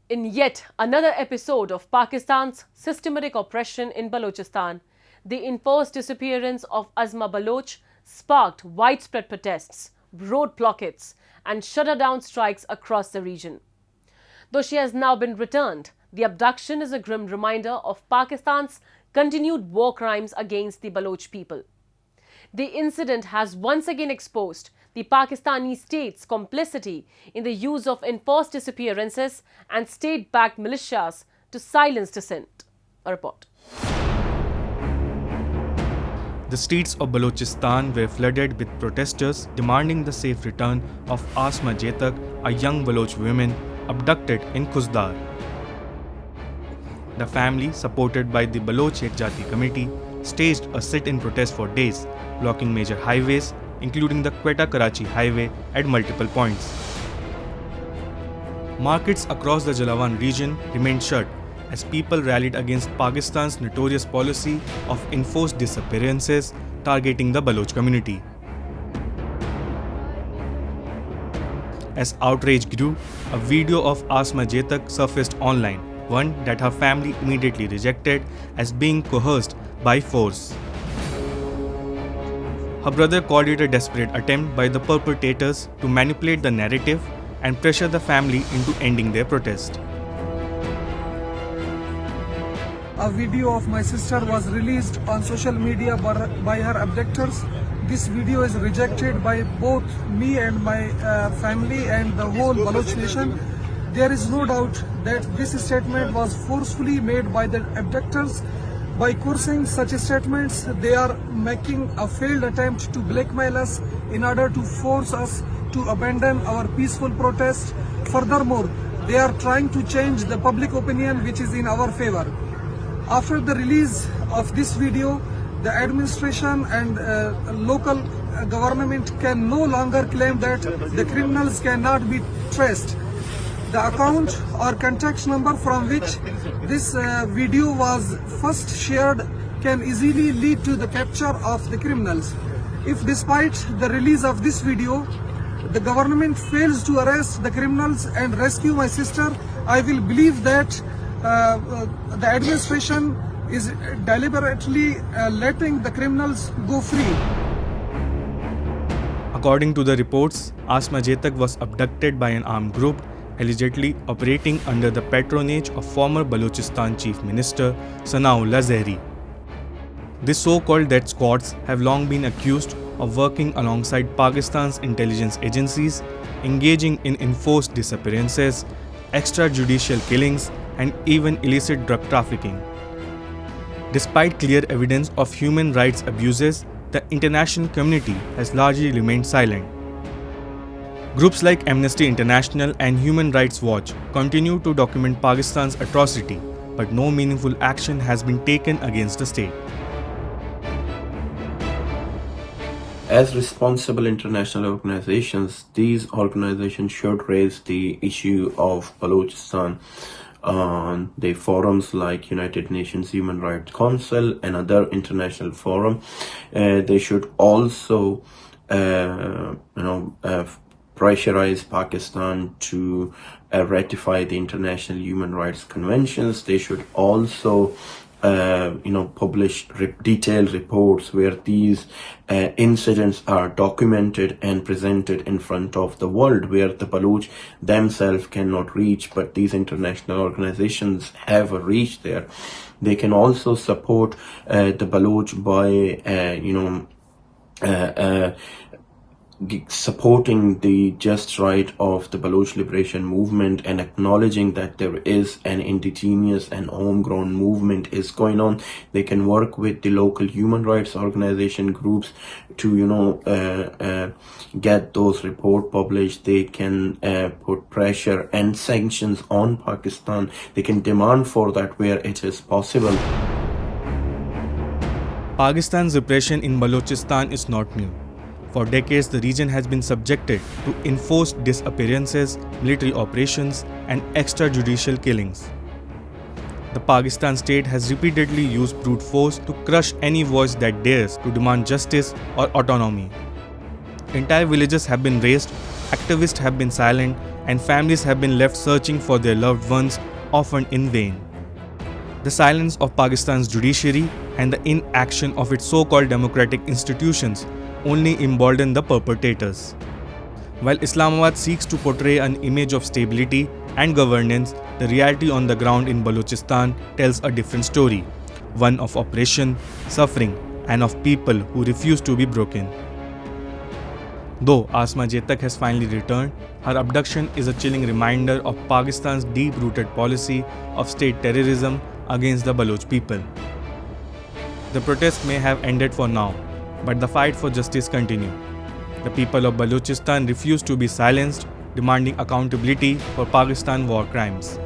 In yet another episode of Pakistan's systematic oppression in Balochistan, the enforced disappearance of Asma Baloch sparked widespread protests, road blockades, and shutdown strikes across the region. Though she has now been returned, the abduction is a grim reminder of Pakistan's continued war crimes against the Baloch people. The incident has once again exposed the Pakistani state's complicity in the use of enforced disappearances and state-backed militias to silence dissent. A report. The streets of Balochistan were flooded with protesters demanding the safe return of Asma Baloch, a young Baloch woman abducted in Khuzdar. The family, supported by the Baloch Ekjati Committee, staged a sit-in protest for days, blocking major highways, including the Quetta-Karachi highway at multiple points. Markets across the Jalawan region remained shut as people rallied against Pakistan's notorious policy of enforced disappearances targeting the Baloch community. As outrage grew, a video of Asma Baloch surfaced online, one that her family immediately rejected as being coerced by force. Her brother called it a desperate attempt by the perpetrators to manipulate the narrative and pressure the family into ending their protest. A video of my sister was released on social media by her abductors. This video is rejected by both me and my family and the whole Baloch nation. There is no doubt that this statement was forcefully made by the abductors. By coercing such statements, they are making a failed attempt to blackmail us in order to force us to abandon our peaceful protest. Furthermore, they are trying to change the public opinion which is in our favor. After the release of this video, the administration and local government can no longer claim that the criminals cannot be traced. The account or contact number from which this video was first shared can easily lead to the capture of the criminals. If despite the release of this video, the government fails to arrest the criminals and rescue my sister, I will believe that the administration is deliberately letting the criminals go free. According to the reports, Asma Baloch was abducted by an armed group allegedly operating under the patronage of former Balochistan Chief Minister Sanaullah Zahri. These so-called death squads have long been accused of working alongside Pakistan's intelligence agencies, engaging in enforced disappearances, extrajudicial killings, and even illicit drug trafficking. Despite clear evidence of human rights abuses, the international community has largely remained silent. Groups like Amnesty International and Human Rights Watch continue to document Pakistan's atrocity, but no meaningful action has been taken against the state. As responsible international organizations, these organizations should raise the issue of Balochistan on the forums like United Nations Human Rights Council and other international forum. They should also, pressurize Pakistan to ratify the international human rights conventions. They should also publish detailed reports where these incidents are documented and presented in front of the world, where the Baloch themselves cannot reach, but these international organizations have a reach there. They can also support the Baloch by supporting the just right of the Baloch liberation movement and acknowledging that there is an indigenous and homegrown movement is going on. They can work with the local human rights organization groups to get those reports published. They can put pressure and sanctions on Pakistan. They can demand for that where it is possible. Pakistan's repression in Balochistan is not new. For decades, the region has been subjected to enforced disappearances, military operations, and extrajudicial killings. The Pakistan state has repeatedly used brute force to crush any voice that dares to demand justice or autonomy. Entire villages have been razed, activists have been silent, and families have been left searching for their loved ones, often in vain. The silence of Pakistan's judiciary and the inaction of its so-called democratic institutions only embolden the perpetrators. While Islamabad seeks to portray an image of stability and governance, the reality on the ground in Balochistan tells a different story, one of oppression, suffering, and of people who refuse to be broken. Though Asma Baloch has finally returned, her abduction is a chilling reminder of Pakistan's deep-rooted policy of state terrorism against the Baloch people. The protests may have ended for now, but the fight for justice continues. The people of Balochistan refuse to be silenced, demanding accountability for Pakistan war crimes.